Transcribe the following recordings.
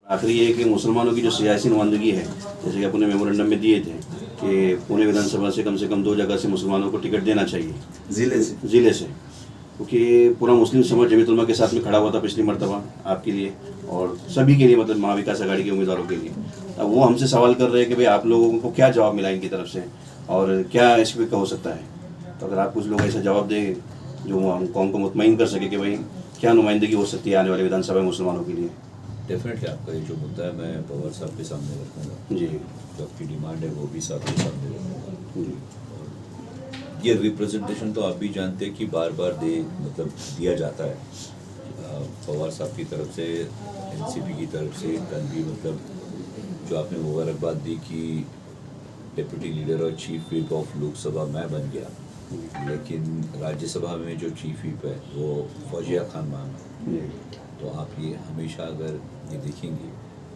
आखिरी ये कि मुसलमानों की जो सियासी नुमाइंदगी है, जैसे कि अपने मेमोरेंडम में दिए थे कि पुणे विधानसभा से कम 2 जगह से मुसलमानों को टिकट देना चाहिए ज़िले से, क्योंकि पूरा मुस्लिम समाज जमीयत उलमा के साथ में खड़ा हुआ था पिछली मरतबा आपके लिए और सभी के लिए, मतलब महाविकास आघाड़ी के उम्मीदवारों के लिए। अब वो हमसे सवाल कर रहे हैं कि भाई आप लोगों को क्या जवाब मिला इनकी तरफ से और क्या इस पर हो सकता है। तो अगर आप कुछ लोग ऐसा जवाब दें जो हम कौम को मुतमईन कर सके कि भाई क्या नुमाइंदगी हो सकती है आने वाले विधानसभा में मुसलमानों के लिए। डेफिनेटली आपका ये जो मुद्दा है मैं पवार साहब के सामने रखूँगा जी, जो आपकी डिमांड है वो भी साथ के सामने रखूँगा। ये रिप्रेजेंटेशन तो आप भी जानते हैं कि बार बार दिया जाता है पवार साहब की तरफ से, एनसीपी की तरफ से। कल भी जो आपने मुबारकबाद दी कि डिप्टी लीडर और चीफ व्हिप ऑफ लोकसभा मैं बन गया, लेकिन राज्यसभा में जो चीफ व्हिप है वो फौजिया खान मान। तो आप ये हमेशा अगर ये देखेंगे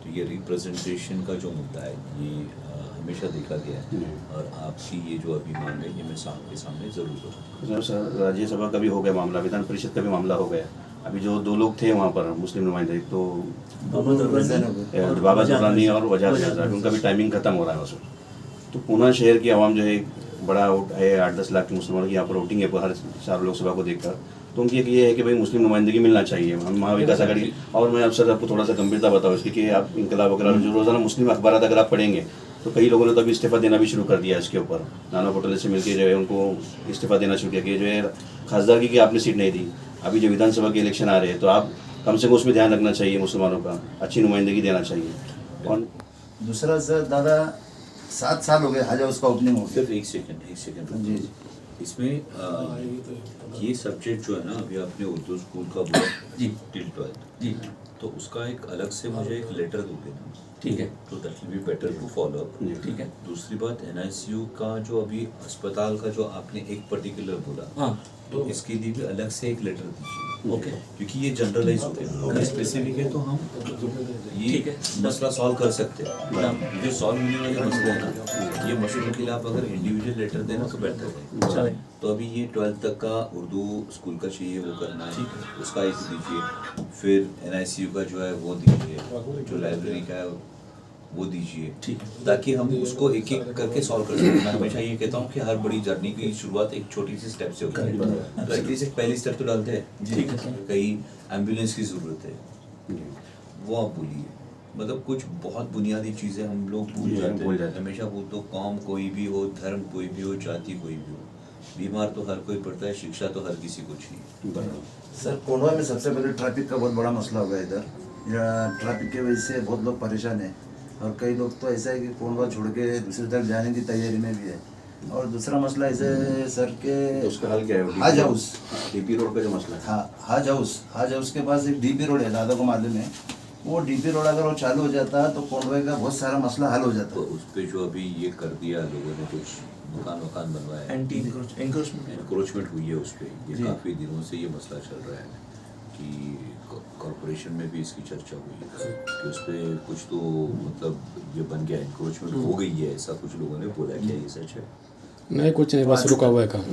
तो ये रिप्रेजेंटेशन का जो मुद्दा है ये हमेशा देखा गया है और आपकी ये जो अभी मांग है ये मैं आपके सामने ज़रूर रखूँगा। सर राज्यसभा का भी हो गया मामला, विधान परिषद का भी मामला हो गया। अभी जो 2 लोग थे वहाँ पर मुस्लिम नुमाइंदे, एक तो बाबा दुर्रानी और वजाद मिर्जा, उनका भी टाइमिंग खत्म हो रहा है उसमें। तो पूना शहर की आवाम जो है बड़ा है, 8-10 लाख के मुसलमानों की यहाँ पर वोटिंग है हर 4 लोकसभा को देखकर। तो उनकी एक ये है कि भाई मुस्लिम नुमाइंदगी मिलना चाहिए हम महाविकास आघाड़ी। और मैं अब सर आपको थोड़ा सा गंभीरता बताऊँ इसकी कि आप इनकलाब वगैरह जो रोज़ाना मुस्लिम अखबार अगर आप पढ़ेंगे तो कई लोगों ने तो अभी इस्तीफा देना भी शुरू कर दिया इसके ऊपर। नाना पटोले से मिलकर जो है उनको इस्तीफा देना शुरू किया कि जो है खासदारगी की आपने सीट नहीं दी। अभी जो विधानसभा के इलेक्शन आ रहे हैं तो आप कम से कम उसमें ध्यान रखना चाहिए, मुसलमानों का अच्छी नुमाइंदगी देना चाहिए। और दूसरा सर दादा 7 साल हो गए हज हाउस का ओपनिंग हो गया। सिर्फ एक सेकंड जी इसमें ये सब्जेक्ट जो है ना अभी आपने उर्दू स्कूल का बोला जी टिल 12th जी तो उसका एक अलग से मुझे एक लेटर दोगे ना, ठीक है तो that will be better to follow up. ठीक है दूसरी बात एनआईसीयू का जो अभी अस्पताल का जो आपने एक पर्टिकुलर बोला हाँ तो इसके लिए भी अलग से एक लेटर दीजिए, ओके क्योंकि ये जनरलाइज हो गया। अगर स्पेसिफिक है तो हम ये ठीक है। मसला सॉल्व कर सकते हैं। जो सॉल्व होने वाले मसले हैं ना ये मसलों के लिए आप अगर इंडिविजुअल लेटर देना तो बेहतर है। चलें। तो अभी ये 12th तक का उर्दू स्कूल का चाहिए वो करना है, उसका एक दीजिए। फिर एनआईसीयू का जो है वो दीजिए, जो लाइब्रेरी का है वो दीजिए, ठीक ताकि हम उसको एक एक करके सॉल्व कर सकें। मैं हमेशा ये कहता हूँ कि हर बड़ी जर्नी की शुरुआत एक छोटी सी स्टेप से होती है, तो एटलीस्ट एक पहली स्टेप तो डालते हैं। ठीक है। कहीं एम्बुलेंस की ज़रूरत है वो आप बोलिए, मतलब कुछ बहुत बुनियादी चीज़ें हम लोग भूल जाते हैं। हमेशा बोलते हो कौम कोई भी हो, धर्म कोई भी हो, जाति कोई भी हो, बीमार तो हर कोई पड़ता है, शिक्षा तो हर किसी को चाहिए। सर कोंडवा में सबसे पहले ट्रैफिक का बहुत बड़ा मसला हो गया इधर। ट्रैफिक की वजह से बहुत लोग परेशान हैं और कई लोग तो ऐसा है कि कोंडवा छोड़ के दूसरी तरफ जाने की तैयारी में भी है। और दूसरा मसला ऐसे है सर के तो उसका हल क्या है? हज हाउस, डीपी रोड का जो मसला है। हाँ हज हाउस के पास एक डीपी रोड है, दादा को मालूम है। वो डीपी रोड अगर वो चालू हो जाता तो कोंडवा का बहुत सारा मसला हल हो जाता। तो उस पर जो अभी ये कर दिया लोगों ने, कुछ मकान बनवाया, एंटी इंक्रोचमेंट इंक्रोचमेंट हुई है उस पर। ये काफ़ी दिनों से ये मसला चल रहा है कि कॉरपोरेशन में भी इसकी चर्चा हुई है कि उस पर कुछ तो मतलब ये बन गया, इंक्रोचमेंट हो गई है, ऐसा कुछ लोगों ने बोला। क्या ये सच है? नहीं कुछ नहीं, बस रुका हुआ है काम,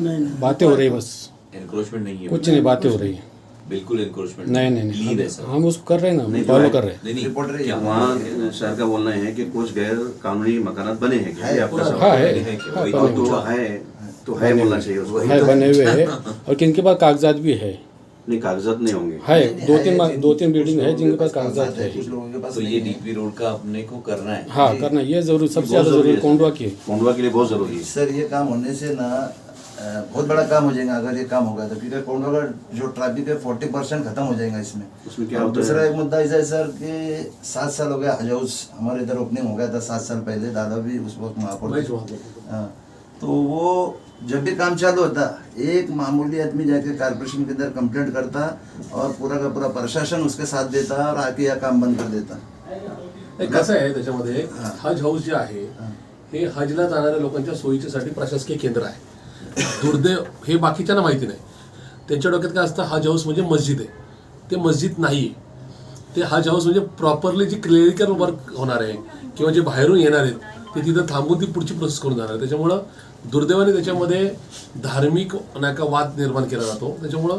बातें हो रही बस, इंक्रोचमेंट नहीं है, कुछ नहीं, बातें हो रही है। बिल्कुल इंक्रोचमेंट नहीं क्लीन है सर। हम उसको कर रहे हैं नहीं, ना, फॉलो कर रहे हैं। नहीं रिपोर्टर है क्या वहाँ शहर का बोलना है कि कुछ गैर कानूनी मकानात बने हैं क्या? ये आपका हाँ सवाल है, है कि वही हाँ, तो है बोलना चाहिए उसको। है बने हुए हैं और किनके पास कागजात भी है। नहीं, कागजात नहीं होंगे। है दो तीन बिल्डिंग है जिनके पास कागजात है। कुछ लोगों के पास तो नहीं ये है। डीपी रोड का अपने को करना है। हाँ करना, ये जरूरी, सबसे ज़्यादा जरूरी कोंडवा की है। कोंडवा के लिए बहुत जरूरी है सर ये काम होने से ना बहुत बड़ा काम हो जाएगा अगर ये काम होगा तो, क्योंकि कोंडवा का जो ट्रैफिक है 40% खत्म हो जाएगा इसमें। उसमें क्या और होता है? दूसरा एक मुद्दा ऐसा है सर कि 7 साल हो गया हज हाउस हमारे इधर ओपनिंग हो गया था 7 साल पहले, दादा भी उस वक्त महापौर थे। हाँ, तो वो जब भी काम चालू होता एक मामूली आदमी जाके कारपोरेशन के अंदर कंप्लेंट करता और पूरा का पूरा प्रशासन उसके साथ देता और आके यह काम बंद कर देता। एक कसं आहे त्याच्यामध्ये हज हाऊस जे आहे हे हजला जाणाऱ्या लोकांच्या सोयीच्यासाठी प्रशासकीय केंद्र आहे। दुर्दैव हे बाकीच्यांना माहिती नाही, त्यांच्या डोक्यात काय असतं हज हाऊस म्हणजे मस्जिद आहे, ते मस्जिद नाही। ते हज हाऊस म्हणजे प्रॉपरली जी क्लेरिकल वर्क होणार आहे किंवा जे बाहेरून येणार आहेत ते तिथं थांबून ती पुढची प्रोसेस करून जाणार आहे। त्याच्यामुळं दुर्दैवाने त्याच्यामध्ये धार्मिक नाही का वाद निर्माण केला जातो। त्याच्यामुळं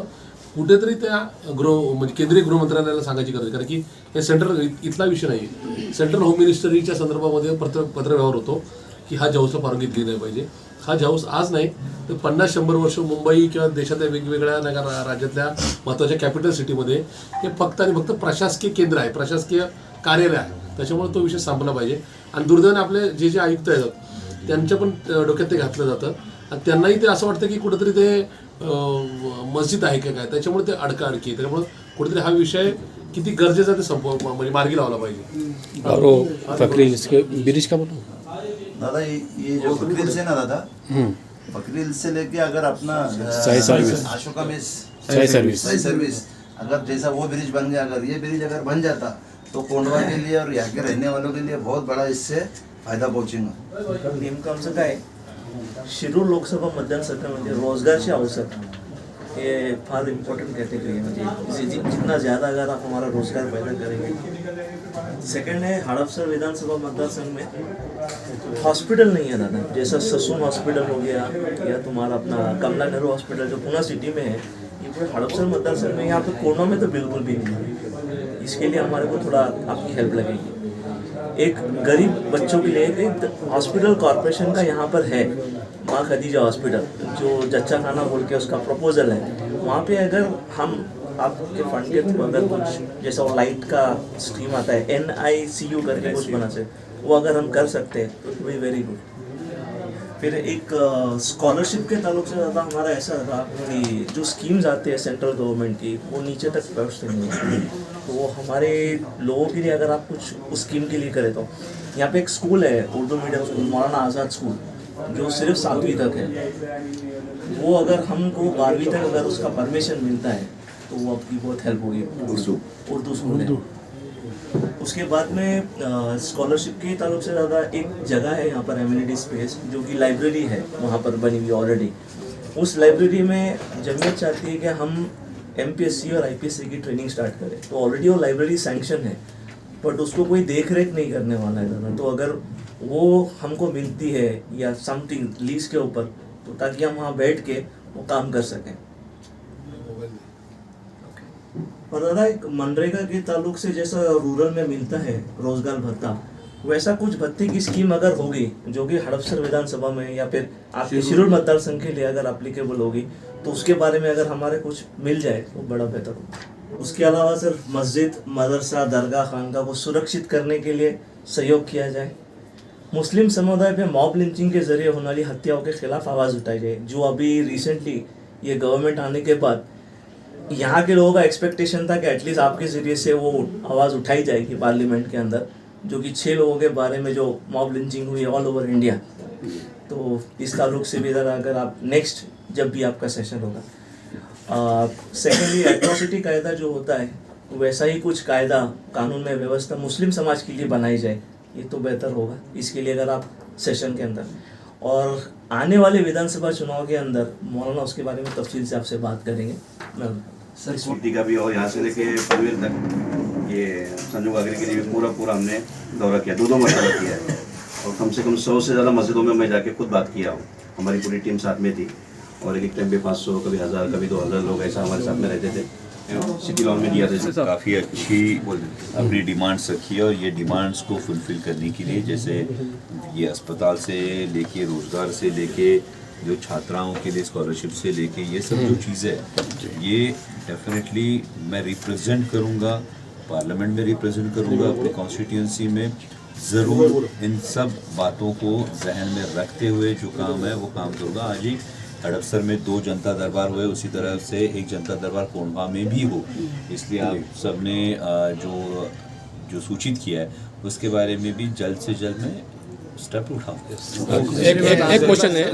कुठेतरी त्या म्हणजे केंद्रीय गृह मंत्रालयाला सांगायची गरज आहे. कारण की हे सेंट्रल इथला विषय नाही, सेंट्रल होम मिनिस्टरीच्या संदर्भामध्ये पत्रव्यवहार होतो की हज हाऊसला परवानगी दिली नाही पाहिजे. हज हाऊस आज नाही तर 50-100 वर्ष मुंबई किंवा देशातल्या वेगवेगळ्या राज्यातल्या महत्त्वाच्या कॅपिटल सिटीमध्ये हे फक्त आणि फक्त प्रशासकीय केंद्र आहे, प्रशासकीय कार्यालय आहे. त्याच्यामुळे तो विषय संपला पाहिजे. आणि दुर्दैवाने आपले जे आयुक्त आहेत त्यांच्या पण डोक्यात ते घातलं जातं आणि त्यांनाही ते असं वाटतं की कुठेतरी ते मस्जिद आहे का काय, त्याच्यामुळे ते अडकाअडकी. त्याच्यामुळे कुठेतरी हा विषय किती गरजेचा ते म्हणजे मार्गी लावला पाहिजे. और वो फकरी इसके ब्रिज का बोलो दादा, ये जो बकरील से ना दादा, बकरील से लेके अगर अपना सही सर्विस, अशोका में सही सर्विस, सही सर्विस, अगर जैसा वो ब्रिज बन गया, अगर ये ब्रिज अगर बन जाता तो कोंडवा के लिए और यहाँ के रहने वालों के लिए बहुत बड़ा इससे फायदा पोहोचेगा. नेमकं आमचं काय, शिरूर लोकसभा मतदारसंघामध्ये रोजगारचे अवसर हे फार इम्पोर्टंट कैटेगरी है. म्हणजे जितना ज़्यादा अगर आप हमारा रोजगार पैदा करेंगे. सेकंड है, हड़पसर विधानसभा मतदारसंघ में हॉस्पिटल नहीं है दादा. जैसा ससून हॉस्पिटल हो गया या तुम्हारा अपना कमला नेहरू हॉस्पिटल जो पुणे सिटी में है, ये पूरे हड़पसर मतदारसंघ में, यहाँ पे कोरोना में तो बिल्कुल भी नहीं है. इसके लिए हमारे को थोड़ा आपकी हेल्प लगेगी. एक गरीब बच्चों के लिए एक हॉस्पिटल कॉरपोरेशन का यहाँ पर है, माँ खदीजा हॉस्पिटल, जो जच्चा खाना बोल के उसका प्रपोजल है. वहाँ पे अगर हम आपके फंड के थ्रू अगर कुछ जैसा वो लाइट का स्कीम आता है NICU करके कुछ बना से, वो अगर हम कर सकते हैं तो वी वेरी गुड. फिर एक स्कॉलरशिप के ताल्लुक से ज़्यादा हमारा ऐसा था कि जो स्कीम्स आते हैं सेंट्रल गवर्नमेंट की वो नीचे तक पहुँचते नहीं हैं. तो वो हमारे लोगों के लिए अगर आप कुछ उस स्कीम के लिए करें तो यहाँ पे एक स्कूल है, उर्दू मीडियम स्कूल, मौलाना आज़ाद स्कूल, जो सिर्फ 7वीं तक है. वो अगर हमको 12वीं तक अगर उसका परमिशन मिलता है तो वो आपकी बहुत हेल्प होगी. उर्दू स्कूल है. उसके बाद में स्कॉलरशिप के ताल्लुक से ज़्यादा एक जगह है यहाँ पर एम्यूनिटी स्पेस, जो कि लाइब्रेरी है वहाँ पर बनी हुई ऑलरेडी. उस लाइब्रेरी में जमीयत चाहती है कि हम MPSC और IPSC की ट्रेनिंग स्टार्ट करें. तो ऑलरेडी वो लाइब्रेरी सैंक्शन है, बट उसको कोई देख रेख नहीं करने वाला है ज़्यादा. तो अगर वो हमको मिलती है या समथिंग लीज के ऊपर, तो ताकि हम वहाँ बैठ के वो काम कर सकें. और दादा, एक मनरेगा के ताल्लुक से जैसा रूरल में मिलता है रोजगार भत्ता, वैसा कुछ भत्ते की स्कीम अगर होगी जो कि हड़पसर विधानसभा में या फिर आपके शिरूर मतदारसंघ के लिए अगर एप्लीकेबल होगी, तो उसके बारे में अगर हमारे कुछ मिल जाए तो बड़ा बेहतर होगा. उसके अलावा सर, मस्जिद, मदरसा, दरगाह, खानका को सुरक्षित करने के लिए सहयोग किया जाए. मुस्लिम समुदाय पे मॉब लिंचिंग के जरिए होने वाली हत्याओं के खिलाफ आवाज़ उठाई जाए. जो अभी रिसेंटली ये गवर्नमेंट आने के बाद यहाँ के लोगों का एक्सपेक्टेशन था कि एटलीस्ट आपके ज़रिए से वो आवाज़ उठाई जाएगी पार्लियामेंट के अंदर, जो कि 6 लोगों के बारे में जो मॉब लिंचिंग हुई है ऑल ओवर इंडिया. तो इस ताल्लुक से भी ज़रा अगर आप नेक्स्ट जब भी आपका सेशन होगा. सेकेंडली, एट्रोसिटी कायदा जो होता है वैसा ही कुछ कायदा कानून में व्यवस्था मुस्लिम समाज के लिए बनाई जाए, ये तो बेहतर होगा. इसके लिए अगर आप सेशन के अंदर और आने वाले विधानसभा चुनाव के अंदर मौलाना उसके बारे में तफसील से आपसे बात करेंगे. मैं सर सिटी का भी और यहाँ से लेके पनवेल तक ये संजू गागरी के लिए पूरा हमने दौरा किया, 2 मरतबा किया है. और कम से कम 100 से ज़्यादा मस्जिदों में मैं जाके खुद बात किया हूँ. हमारी पूरी टीम साथ में थी और एक टाइम पे 500, कभी 1000, कभी 2000 लोग ऐसा हमारे साथ में रहते थे. सिटी लॉन में दिया था. काफ़ी अच्छी अपनी डिमांड्स रखी है और ये डिमांड्स को फुलफ़िल करने के लिए, जैसे ये अस्पताल से लेके, रोज़गार से लेके, जो छात्राओं के लिए स्कॉलरशिप से लेके, ये सब जो चीज़ें, ये डेफिनेटली मैं रिप्रेजेंट करूँगा, पार्लियामेंट में रिप्रेजेंट करूँगा, अपनी कॉन्स्टिट्यूंसी में ज़रूर इन सब बातों को जहन में रखते हुए जो काम है वो काम करूँगा. आज ही हड़पसर में 2 जनता दरबार हुए, उसी तरह से एक जनता दरबार कोंडवा में भी हो. इसलिए आप सब ने जो सूचित किया है उसके बारे में भी जल्द से जल्द मैं स्टेप उठाऊंगा. एक क्वेश्चन है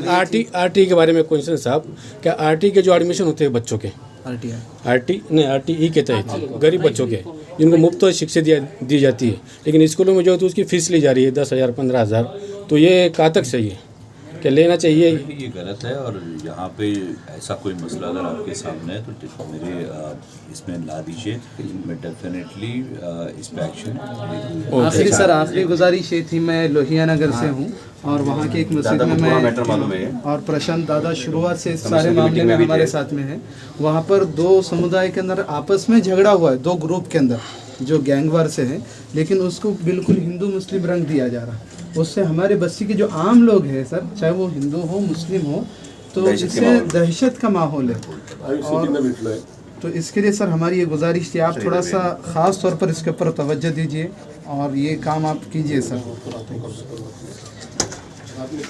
RT के बारे में क्वेश्चन साहब. क्या RT के जो एडमिशन होते हैं बच्चों के, RTE के तहत गरीब बच्चों के जिनको मुफ्त शिक्षा दी जाती है, लेकिन स्कूलों में जो है तो उसकी फ़ीस ली जा रही है 10,000 15,000, तो ये कहाँ तक सही है? क्या लेना चाहिए? ये गलत है. और यहाँ पे ऐसा कोई मसला अगर आपके सामने है तो मेरे इसमें ला दीजिए, मैं डेफिनेटली इस पर एक्शन. आखिरी सर, आखिरी गुजारिश ये थी, मैं लोहिया नगर से हूँ और वहाँ की एक मस्जिद दादा में को पूरा मैटर मालूम है। मैं और प्रशांत दादा शुरुआत से इस कमिश्नर सारे की मामले मीटिंग में में भी हमारे थे। साथ में है। वहाँ पर दो समुदाय के अंदर आपस में झगड़ा हुआ है, दो ग्रुप के अंदर जो गैंगवार से है, लेकिन उसको बिल्कुल हिंदू मुस्लिम रंग दिया जा रहा है। उससे हमारे बस्ती के जो आम लोग हैं सर, चाहे वो हिंदू हो मुस्लिम हो, तो दहशत के इससे माहौल। दहशत का माहौल है। आम्ही सिटीला भेटलोय तो इसके लिए सर हमारी ये गुजारिश थी, आप थोड़ा सा ख़ास तौर पर इसके ऊपर तवज्जो दीजिए और ये काम आप कीजिए सर।